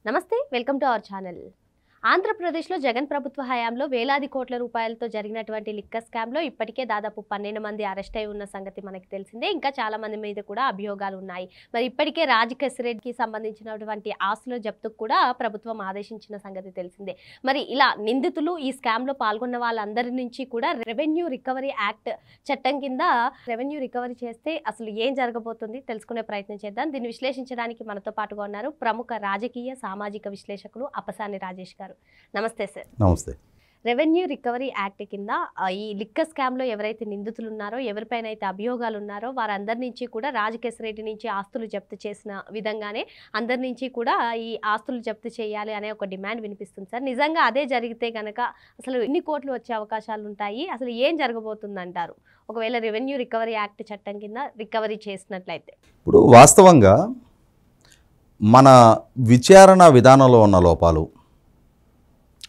నమస్తే, welcome to our channel. ఆంధ్రప్రదేశ్లో జగన్ ప్రభుత్వ హయాంలో వేలాది కోట్ల రూపాయలతో జరిగినటువంటి లిక్కర్ స్కామ్లో ఇప్పటికే దాదాపు 12 మంది అరెస్ట్ అయి ఉన్న సంగతి మనకు తెలిసిందే. ఇంకా చాలా మంది మీద కూడా అభియోగాలు ఉన్నాయి. మరి ఇప్పటికే రాజకేశ్వరరెడ్డికి సంబంధించినటువంటి ఆస్తుల జప్తుకు కూడా ప్రభుత్వం ఆదేశించిన సంగతి తెలిసిందే. మరి ఇలా నిందితులు ఈ స్కామ్లో పాల్గొన్న వాళ్ళందరి నుంచి కూడా రెవెన్యూ రికవరీ యాక్ట్ చట్టం కింద రెవెన్యూ రికవరీ చేస్తే అసలు ఏం జరగబోతుంది తెలుసుకునే ప్రయత్నం చేద్దాం. దీన్ని విశ్లేషించడానికి మనతో పాటుగా ఉన్నారు ప్రముఖ రాజకీయ సామాజిక విశ్లేషకులు అప్పసాని రాజేష్ గారు. నమస్తే సార్. నమస్తే. రెవెన్యూ రికవరీ యాక్ట్ కింద ఈ లిక్కర్ స్కామ్లో ఎవరైతే నిందితులు ఉన్నారో, ఎవరిపైన అయితే అభియోగాలు ఉన్నారో వారందరి నుంచి కూడా రాజకేశ్వరరెడ్డి నుంచి ఆస్తులు జప్తు చేసిన విధంగానే అందరి నుంచి కూడా ఈ ఆస్తులు జప్తు చేయాలి అనే ఒక డిమాండ్ వినిపిస్తుంది సార్. నిజంగా అదే జరిగితే కనుక అసలు ఎన్ని కోట్లు వచ్చే అవకాశాలు ఉంటాయి, అసలు ఏం జరగబోతుంది అంటారు ఒకవేళ రెవెన్యూ రికవరీ యాక్ట్ చట్టం కింద రికవరీ చేసినట్లయితే? ఇప్పుడు వాస్తవంగా మన విచారణ విధానంలో ఉన్న లోపాలు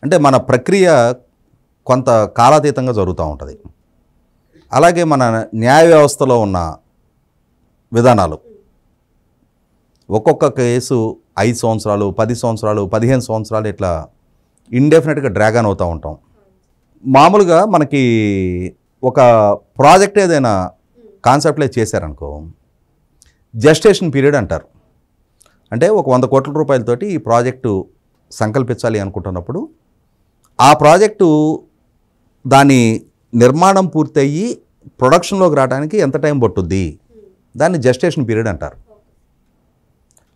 అంటే మన ప్రక్రియ కొంత కాలాతీతంగా జరుగుతూ ఉంటుంది. అలాగే మన న్యాయ వ్యవస్థలో ఉన్న విధానాలు ఒక్కొక్క కేసు 5 సంవత్సరాలు 10 సంవత్సరాలు 15 సంవత్సరాలు ఇట్లా ఇండెఫినెట్గా డ్రాగ్ ఆన్ అవుతూ ఉంటాం. మామూలుగా మనకి ఒక ప్రాజెక్ట్ ఏదైనా కాన్సెప్ట్లైజ్ చేశారనుకో జస్టేషన్ పీరియడ్ అంటారు. అంటే ఒక 100 కోట్ల రూపాయలతోటి ఈ ప్రాజెక్టు సంకల్పించాలి అనుకుంటున్నప్పుడు ఆ ప్రాజెక్టు దాని నిర్మాణం పూర్తయ్యి ప్రొడక్షన్లోకి రావడానికి ఎంత టైం పట్టుద్ది, దాన్ని జస్టేషన్ పీరియడ్ అంటారు.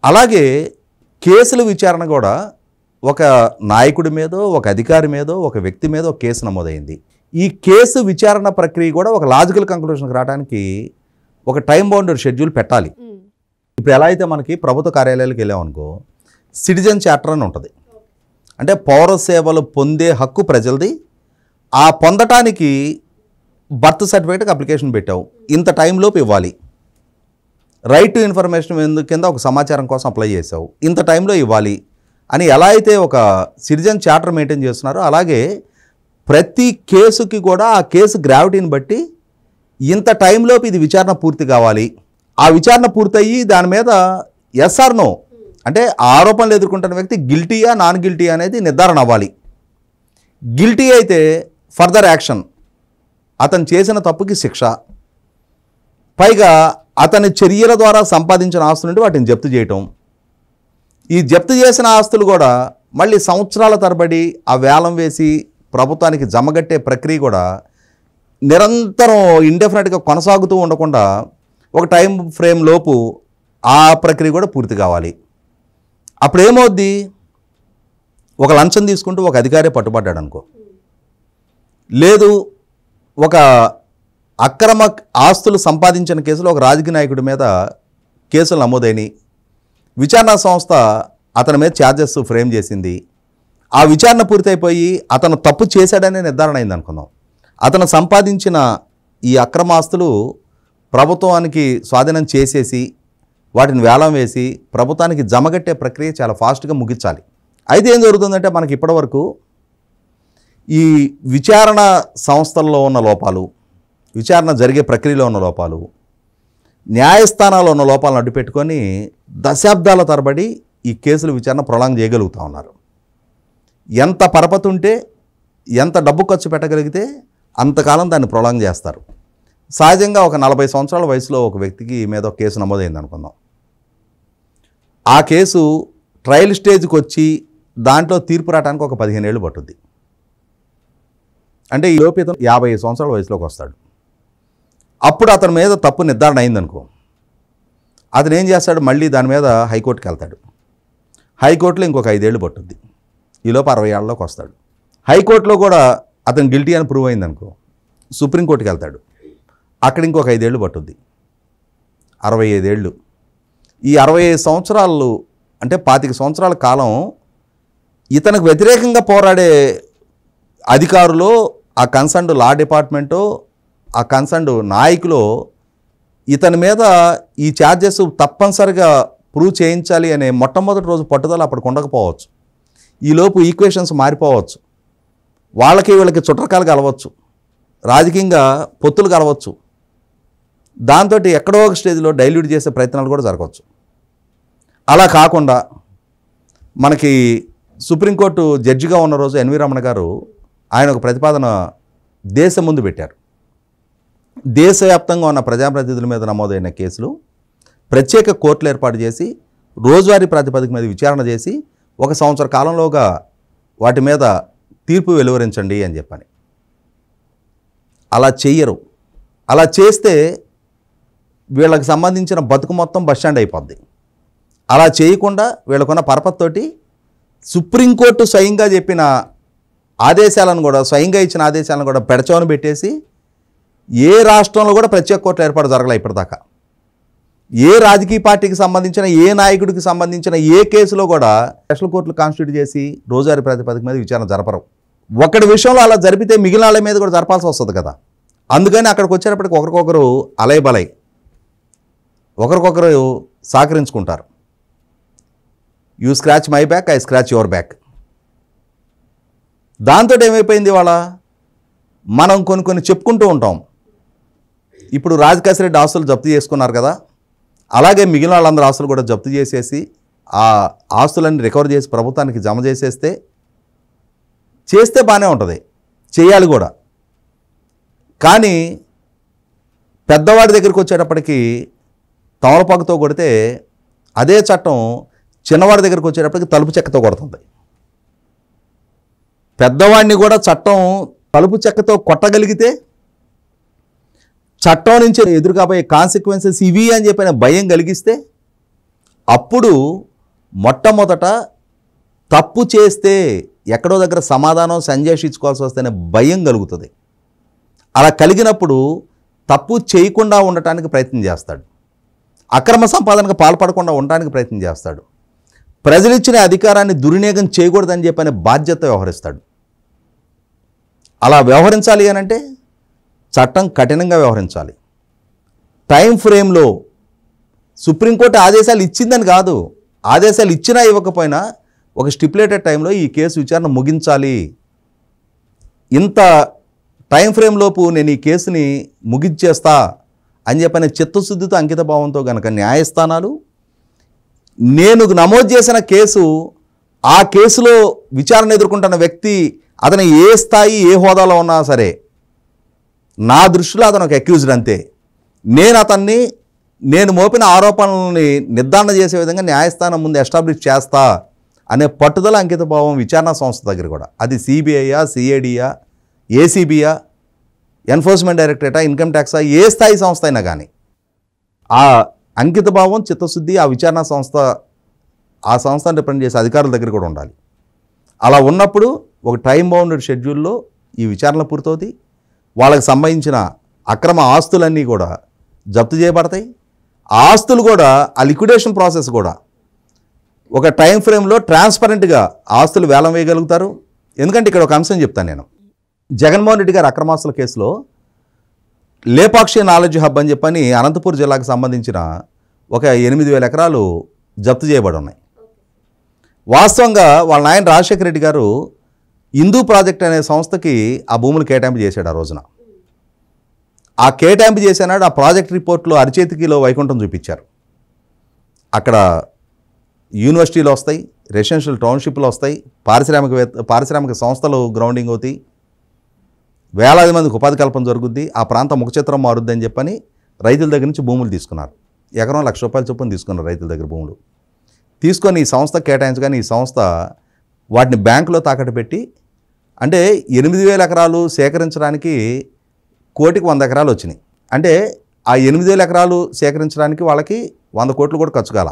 అలాగే కేసుల విచారణ కూడా ఒక నాయకుడి మీదో ఒక అధికారి మీదో ఒక వ్యక్తి మీదో కేసు నమోదైంది. ఈ కేసు విచారణ ప్రక్రియ కూడా ఒక లాజికల్ కంక్లూషన్కి రావడానికి ఒక టైం బౌండెడ్ షెడ్యూల్ పెట్టాలి. ఇప్పుడు ఎలా అయితే మనకి ప్రభుత్వ కార్యాలయాలకు వెళ్ళామనుకో సిటిజన్ చార్టర్ అని ఉంటుంది. అంటే పౌర సేవలు పొందే హక్కు ప్రజలది. ఆ పొందటానికి బర్త్ సర్టిఫికేట్కి అప్లికేషన్ పెట్టావు, ఇంత టైంలోపు ఇవ్వాలి. రైట్ టు ఇన్ఫర్మేషన్ కింద ఒక సమాచారం కోసం అప్లై చేసావు, ఇంత టైంలో ఇవ్వాలి అని ఎలా అయితే ఒక సిటిజన్ చార్టర్ మెయింటైన్ చేస్తున్నారో అలాగే ప్రతి కేసుకి కూడా ఆ కేసు గ్రావిటీని బట్టి ఇంత టైంలోపు ఇది విచారణ పూర్తి కావాలి. ఆ విచారణ పూర్తయ్యి దాని మీద ఎస్ ఆర్ నో అంటే ఆరోపణలు ఎదుర్కొంటున్న వ్యక్తి గిల్టీయా నాన్ గిల్టీ అనేది నిర్ధారణ అవ్వాలి. గిల్టీ అయితే ఫర్దర్ యాక్షన్, అతను చేసిన తప్పుకి శిక్ష, పైగా అతని చర్యల ద్వారా సంపాదించిన ఆస్తుల నుండి వాటిని జప్తు చేయటం. ఈ జప్తు చేసిన ఆస్తులు కూడా మళ్ళీ సంవత్సరాల తరబడి ఆ వేలం వేసి ప్రభుత్వానికి జమగట్టే ప్రక్రియ కూడా నిరంతరం ఇండెఫినెట్గా కొనసాగుతూ ఉండకుండా ఒక టైం ఫ్రేమ్ లోపు ఆ ప్రక్రియ కూడా పూర్తి కావాలి. అప్పుడు ఏమవుద్ది, ఒక లంచం తీసుకుంటూ ఒక అధికారి పట్టుబడ్డాడు అనుకో, లేదు ఒక అక్రమ ఆస్తులు సంపాదించిన కేసులో ఒక రాజకీయ నాయకుడి మీద కేసులు నమోదైనవి, విచారణ సంస్థ అతని మీద ఛార్జెస్ ఫ్రేమ్ చేసింది, ఆ విచారణ పూర్తయిపోయి అతను తప్పు చేశాడనే నిర్ధారణ అయింది అనుకుందాం. అతను సంపాదించిన ఈ అక్రమ ఆస్తులు ప్రభుత్వానికి స్వాధీనం చేసేసి వాటిని వేలం వేసి ప్రభుత్వానికి జమగట్టే ప్రక్రియ చాలా ఫాస్ట్గా ముగించాలి. అయితే ఏం జరుగుతుందంటే మనకి ఇప్పటివరకు ఈ విచారణ సంస్థల్లో ఉన్న లోపాలు, విచారణ జరిగే ప్రక్రియలో ఉన్న లోపాలు, న్యాయస్థానాల్లో ఉన్న లోపాలను అడ్డుపెట్టుకొని దశాబ్దాల తరబడి ఈ కేసుల విచారణ ప్రొలాంగ్ చేయగలుగుతూ ఉన్నారు. ఎంత పరపతి ఉంటే ఎంత డబ్బు ఖర్చు పెట్టగలిగితే అంతకాలం దాన్ని ప్రొలాంగ్ చేస్తారు. సహజంగా ఒక 40 సంవత్సరాల వయసులో ఒక వ్యక్తికి మీద ఒక కేసు నమోదైంది అనుకుందాం. ఆ కేసు ట్రయల్ స్టేజ్కి వచ్చి దాంట్లో తీర్పు రావడానికి ఒక 15 ఏళ్ళు పట్టుద్ది. అంటే ఈ లోపు ఇతను 50 సంవత్సరాల వయసులోకి వస్తాడు. అప్పుడు అతని మీద తప్పు నిర్ధారణ అయిందనుకో, అతను ఏం చేస్తాడు, మళ్ళీ దాని మీద హైకోర్టుకి వెళ్తాడు. హైకోర్టులో ఇంకొక 5 ఏళ్ళు పట్టుద్ది. ఈ లోపు 60 ఏళ్ళలోకి వస్తాడు. హైకోర్టులో కూడా అతను గిల్టీ అని ప్రూవ్ అయిందనుకో సుప్రీంకోర్టుకి వెళ్తాడు. అక్కడ ఇంకొక 5 ఏళ్ళు పట్టుద్ది, 65 ఏళ్ళు. ఈ 65 సంవత్సరాలు అంటే 25 సంవత్సరాల కాలం ఇతనికి వ్యతిరేకంగా పోరాడే అధికారులు, ఆ కన్సర్న్డ్ లా డిపార్ట్మెంటు, ఆ కన్సర్న్డ్ నాయకులు ఇతని మీద ఈ ఛార్జెస్ తప్పనిసరిగా ప్రూవ్ చేయించాలి అనే మొట్టమొదటి రోజు పట్టుదల అప్పటికి ఉండకపోవచ్చు. ఈలోపు ఈక్వేషన్స్ మారిపోవచ్చు, వాళ్ళకి వీళ్ళకి చుట్టరకాలు కలవచ్చు, రాజకీయంగా పొత్తులు కలవచ్చు. దాంతో ఎక్కడో ఒక స్టేజ్లో డైల్యూట్ చేసే ప్రయత్నాలు కూడా జరగవచ్చు. అలా కాకుండా మనకి సుప్రీంకోర్టు జడ్జిగా ఉన్న రోజు ఎన్వి రమణ గారు ఆయన ఒక ప్రతిపాదన దేశం ముందు పెట్టారు. దేశవ్యాప్తంగా ఉన్న ప్రజాప్రతినిధుల మీద నమోదైన కేసులు ప్రత్యేక కోర్టులు ఏర్పాటు చేసి రోజువారీ ప్రాతిపదిక మీద విచారణ చేసి 1 సంవత్సర కాలంలోగా వాటి మీద తీర్పు వెలువరించండి అని చెప్పని. అలా చెయ్యరు. అలా చేస్తే వీళ్ళకి సంబంధించిన బతుకు మొత్తం బస్టాండ్ అయిపోద్ది. అలా చేయకుండా వీళ్ళకున్న పరపతితోటి సుప్రీంకోర్టు స్వయంగా చెప్పిన ఆదేశాలను కూడా, స్వయంగా ఇచ్చిన ఆదేశాలను కూడా పెడచవని పెట్టేసి ఏ రాష్ట్రంలో కూడా ప్రత్యేక కోర్టులు ఏర్పాటు జరగలే ఇప్పటిదాకా. ఏ రాజకీయ పార్టీకి సంబంధించిన, ఏ నాయకుడికి సంబంధించిన ఏ కేసులో కూడా స్పెషల్ కోర్టులు కాన్స్టిట్యూట్ చేసి రోజువారీ ప్రాతిపదిక మీద విచారణ జరపరు. ఒకటి విషయంలో అలా జరిపితే మిగిలిన వాళ్ళ మీద కూడా జరపాల్సి వస్తుంది కదా. అందుకని అక్కడికి వచ్చేటప్పటికి ఒకరికొకరు అలయబలై ఒకరికొకరు సహకరించుకుంటారు. You scratch my back, I scratch your back. దాంతో ఏమైపోయింది, ఇవాళ మనం కొన్ని చెప్పుకుంటూ ఉంటాం. ఇప్పుడు రాజకేశ్ రెడ్డి ఆస్తులు జప్తు చేసుకున్నారు కదా, అలాగే మిగిలిన వాళ్ళందరూ ఆస్తులు కూడా జప్తు చేసేసి ఆ ఆస్తులన్నీ రికవర్ చేసి ప్రభుత్వానికి జమ చేస్తే బాగానే ఉంటుంది, చేయాలి కూడా. కానీ పెద్దవాడి దగ్గరికి వచ్చేటప్పటికి తమలపాకుతో కొడితే అదే చట్టం చిన్నవాడి దగ్గరికి వచ్చేటప్పటికి తలుపు చెక్కతో కొడుతుంది. పెద్దవాడిని కూడా చట్టం తలుపు చెక్కతో కొట్టగలిగితే చట్టం నుంచి ఎదురుకాబోయే కాన్సిక్వెన్సెస్ ఇవి అని చెప్పిన భయం కలిగిస్తే అప్పుడు మొట్టమొదట తప్పు చేస్తే ఎక్కడో దగ్గర సమాధానం సంజేషించుకోవాల్సి వస్తేనే భయం కలుగుతుంది. అలా కలిగినప్పుడు తప్పు చేయకుండా ఉండటానికి ప్రయత్నం చేస్తాడు, అక్రమ సంపాదనకు పాల్పడకుండా ఉండటానికి ప్రయత్నం చేస్తాడు, ప్రజలిచ్చిన అధికారాన్ని దుర్వినియోగం చేయకూడదని చెప్పని బాధ్యత వ్యవహరిస్తాడు. అలా వ్యవహరించాలి అనంటే చట్టం కఠినంగా వ్యవహరించాలి. టైం ఫ్రేమ్లో సుప్రీంకోర్టు ఆదేశాలు ఇచ్చిందని కాదు, ఆదేశాలు ఇచ్చినా ఇవ్వకపోయినా ఒక స్టిపులేటెడ్ టైంలో ఈ కేసు విచారణ ముగించాలి. ఇంత టైం ఫ్రేమ్లోపు నేను ఈ కేసుని ముగించేస్తా అని చెప్పిన చిత్తశుద్ధితో అంకిత భావంతో కనుక న్యాయస్థానాలు నేను నమోదు చేసిన కేసు, ఆ కేసులో విచారణ ఎదుర్కొంటున్న వ్యక్తి అతను ఏ స్థాయి ఏ హోదాలో ఉన్నా సరే నా దృష్టిలో అతను ఒక అక్యూజ్డ్ అంతే, నేను మోపిన ఆరోపణలని నిర్ధారణ చేసే విధంగా న్యాయస్థానం ముందు ఎస్టాబ్లిష్ చేస్తా అనే పట్టుదల అంకిత భావం విచారణ సంస్థ దగ్గర కూడా, అది సిబిఐయా, సిఐడియా, ఏసీబీయా, ఎన్ఫోర్స్మెంట్ డైరెక్టరేటా, ఇన్కమ్ ట్యాక్సా, ఏ స్థాయి సంస్థ అయినా కానీ ఆ అంకిత భావం, చిత్తశుద్ధి ఆ విచారణ సంస్థ, ఆ సంస్థను రిప్రజెంట్ చేసే అధికారుల దగ్గర కూడా ఉండాలి. అలా ఉన్నప్పుడు ఒక టైం బౌండెడ్ షెడ్యూల్లో ఈ విచారణ పూర్తవుతాయి. వాళ్ళకి సంబంధించిన అక్రమ ఆస్తులన్నీ కూడా జప్తు చేయబడతాయి. ఆ ఆస్తులు కూడా, ఆ లిక్విడేషన్ ప్రాసెస్ కూడా ఒక టైం ఫ్రేమ్లో ట్రాన్స్పరెంట్గా ఆస్తులు వేలం వేయగలుగుతారు. ఎందుకంటే ఇక్కడ ఒక అంశం చెప్తాను నేను. జగన్మోహన్ రెడ్డి గారి అక్రమాస్తుల కేసులో లేపాక్షి నాలెడ్జ్ హబ్ అని చెప్పని అనంతపూర్ జిల్లాకు సంబంధించిన ఒక 8,000 ఎకరాలు జప్తు చేయబడి ఉన్నాయి. వాస్తవంగా వాళ్ళ నాయన రాజశేఖర రెడ్డి గారు హిందూ ప్రాజెక్ట్ అనే సంస్థకి ఆ భూములు కేటాయింపు చేశాడు. ఆ రోజున ఆ కేటాయింపు చేసినాడు. ఆ ప్రాజెక్ట్ రిపోర్ట్లో అరిచేతికిలో వైకుంఠం చూపించారు. అక్కడ యూనివర్సిటీలు వస్తాయి, రెసిడెన్షియల్ టౌన్షిప్లు వస్తాయి, పారిశ్రామిక సంస్థలు గ్రౌండింగ్ అవుతాయి, వేలాది మందికి ఉపాధి కల్పన జరుగుద్ది, ఆ ప్రాంతం ముఖచిత్రం మారుద్ది అని చెప్పని రైతుల దగ్గర నుంచి భూములు తీసుకున్నారు. ఎకరం ₹1,00,000 చొప్పున తీసుకున్నారు రైతుల దగ్గర భూములు. తీసుకొని ఈ సంస్థ కేటాయించగానే ఈ సంస్థ వాటిని బ్యాంకులో తాకట్టు పెట్టి, అంటే 8,000 ఎకరాలు సేకరించడానికి 1,100 ఎకరాలు వచ్చినాయి. అంటే ఆ 8,000 ఎకరాలు సేకరించడానికి వాళ్ళకి 100 కోట్లు కూడా ఖర్చు కాల.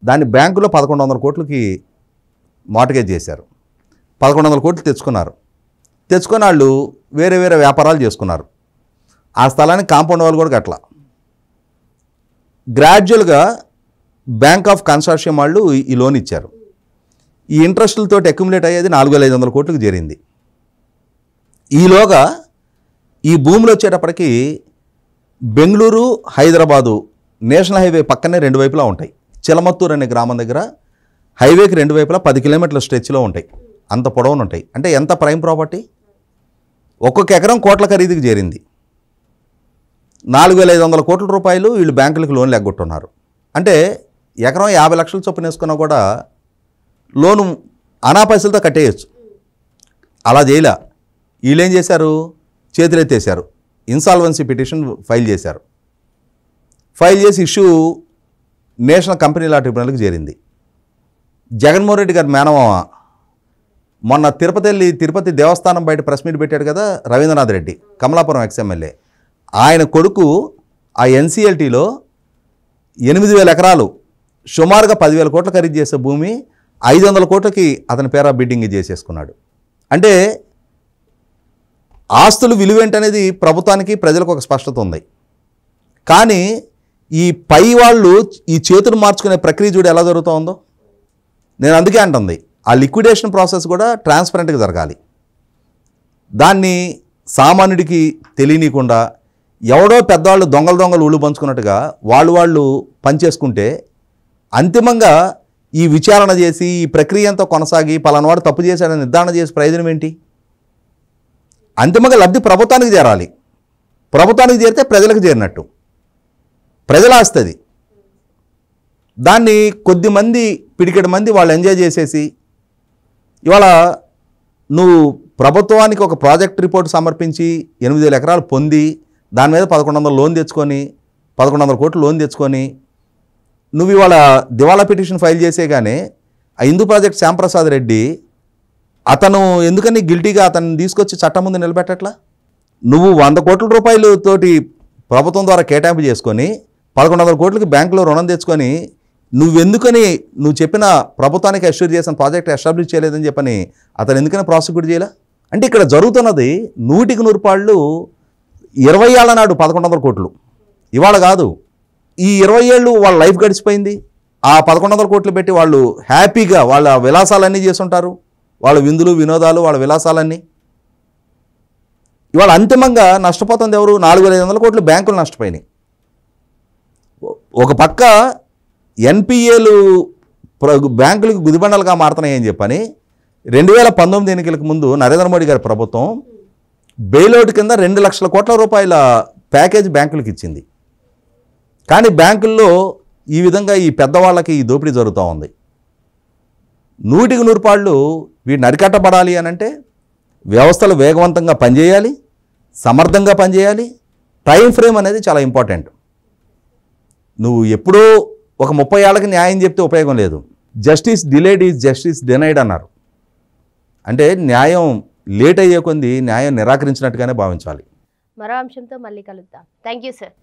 దాన్ని బ్యాంకులో 1,100 కోట్లకి మార్టిగేజ్ చేశారు. 1,100 కోట్లు తెచ్చుకున్నారు. తెచ్చుకొని వాళ్ళు వేరే వేరే వ్యాపారాలు చేసుకున్నారు. ఆ స్థలానికి కాంపౌండ్ వాళ్ళు కూడా కట్టల. గ్రాడ్యువల్గా బ్యాంక్ ఆఫ్ కన్సార్షియం వాళ్ళు ఈ లోన్ ఇచ్చారు. ఈ ఇంట్రెస్టులతో అక్యుములేట్ అయ్యేది 4,500 కోట్లకు చేరింది. ఈలోగా ఈ భూములు వచ్చేటప్పటికి బెంగళూరు, హైదరాబాదు నేషనల్ హైవే పక్కనే 2 వైపులా ఉంటాయి. చిలమత్తూరు అనే గ్రామం దగ్గర హైవేకి 2 వైపులా 10 కిలోమీటర్ల స్ట్రెచ్లో ఉంటాయి. అంత పొడవును ఉంటాయి. అంటే ఎంత ప్రైమ్ ప్రాపర్టీ. ఒక్కొక్క ఎకరం కోట్ల ఖరీదుకి చేరింది. 4,500 కోట్ల రూపాయలు వీళ్ళు బ్యాంకులకు లోన్లు ఎగ్గొట్టున్నారు. అంటే ఎకరం 50 లక్షల చొప్పున వేసుకున్నా కూడా లోను అనా పైసలతో కట్టేయచ్చు. అలా చేయలే. వీళ్ళు ఏం చేశారు, చేతులెత్తేశారు, ఇన్సాల్వెన్సీ పిటిషన్ ఫైల్ చేశారు. ఫైల్ చేసి ఇష్యూ నేషనల్ కంపెనీ లా ట్రిబ్యునల్కి చేరింది. జగన్మోహన్ రెడ్డి గారి మేనమామ మొన్న తిరుపతి దేవస్థానం బయట ప్రెస్ మీట్ పెట్టాడు కదా, రవీంద్రనాథ్ రెడ్డి, కమలాపురం ఎక్స్ఎమ్మెల్యే. ఆయన కొడుకు ఆ ఎన్సీఎల్టీలో 8,000 ఎకరాలు సుమారుగా 10,000 కోట్లు ఖరీదు చేసే భూమి 500 కోట్లకి అతని పేర బిడ్డింగ్ చేసేసుకున్నాడు. అంటే ఆస్తులు విలువేంటనేది ప్రభుత్వానికి ప్రజలకు ఒక స్పష్టత ఉంది. కానీ ఈ పై వాళ్ళు ఈ చేతులు మార్చుకునే ప్రక్రియ చూడు ఎలా జరుగుతుందో. నేను అందుకే అంటుంది, ఆ లిక్విడేషన్ ప్రాసెస్ కూడా ట్రాన్స్పరెంట్గా జరగాలి. దాన్ని సామాన్యుడికి తెలియనీయకుండా ఎవడో పెద్దవాళ్ళు దొంగలు ఊళ్ళు పంచుకున్నట్టుగా వాళ్ళు పనిచేసుకుంటే అంతిమంగా ఈ విచారణ చేసి ఈ ప్రక్రియ అంతా కొనసాగి పలానావాడు తప్పు చేశాడని నిర్ధారణ చేసి ప్రయోజనం ఏంటి? అంతిమంగా లబ్ధి ప్రభుత్వానికి చేరాలి. ప్రభుత్వానికి చేరితే ప్రజలకు చేరినట్టు, ప్రజల ఆస్తుంది. దాన్ని కొద్దిమంది పిడికెడు మంది వాళ్ళు ఎంజాయ్ చేసేసి ఇవాళ నువ్వు ప్రభుత్వానికి ఒక ప్రాజెక్ట్ రిపోర్ట్ సమర్పించి 8,000 ఎకరాలు పొంది దాని మీద 1,100 లోన్ తెచ్చుకొని 1,100 కోట్లు లోన్ తెచ్చుకొని నువ్వు ఇవాళ దివాళా పిటిషన్ ఫైల్ చేసేగానే ఆ హిందూ ప్రాజెక్ట్ శ్యాంప్రసాద్ రెడ్డి అతను ఎందుకని గిల్టీగా అతన్ని తీసుకొచ్చి చట్టం ముందు నిలబెట్టట్లా? నువ్వు 100 కోట్ల రూపాయలతోటి ప్రభుత్వం ద్వారా కేటాయింపు చేసుకొని 1,100 కోట్లకి బ్యాంకులో రుణం తెచ్చుకొని నువ్వు చెప్పిన ప్రభుత్వానికి అష్యూర్ చేసిన ప్రాజెక్ట్ ఎస్టాబ్లిష్ చేయలేదని చెప్పని అతను ఎందుకని ప్రాసిక్యూట్ చేయాల? అంటే ఇక్కడ జరుగుతున్నది 100% 20 ఏళ్ల నాడు 1,100 కోట్లు, ఇవాళ కాదు. ఈ 20 ఏళ్ళు వాళ్ళ లైఫ్ గడిచిపోయింది. ఆ 1,100 కోట్లు పెట్టి వాళ్ళు హ్యాపీగా వాళ్ళ విలాసాలన్నీ చేస్తుంటారు, వాళ్ళ విందులు వినోదాలు వాళ్ళ విలాసాలన్నీ. ఇవాళ అంతిమంగా నష్టపోతుంది ఎవరు? 4,500 కోట్లు బ్యాంకులు నష్టపోయినాయి. ఒక పక్క ఎన్పిఏలు బ్యాంకులకు గుదిబండలుగా మారుతున్నాయని చెప్పని 2019 ఎన్నికలకు ముందు నరేంద్ర మోడీ గారి ప్రభుత్వం బెయిలౌట్ కింద 2 లక్షల కోట్ల రూపాయల ప్యాకేజ్ బ్యాంకులకు ఇచ్చింది. కానీ బ్యాంకుల్లో ఈ విధంగా ఈ పెద్దవాళ్ళకి ఈ దోపిడీ జరుగుతూ ఉంది. 100% వీటిని అరికట్టబడాలి అని అంటే వ్యవస్థలు వేగవంతంగా పనిచేయాలి, సమర్థంగా పనిచేయాలి. టైం ఫ్రేమ్ అనేది చాలా ఇంపార్టెంట్. నువ్వు ఎప్పుడో ఒక 30 ఏళ్ళకి న్యాయం చెప్తే ఉపయోగం లేదు. Justice delayed is justice denied అన్నారు. అంటే న్యాయం లేట్ అయ్యే కొంది న్యాయం నిరాకరించినట్టుగానే భావించాలి. మరో అంశంతో మళ్ళీ కలుద్దాం. Thank you sir.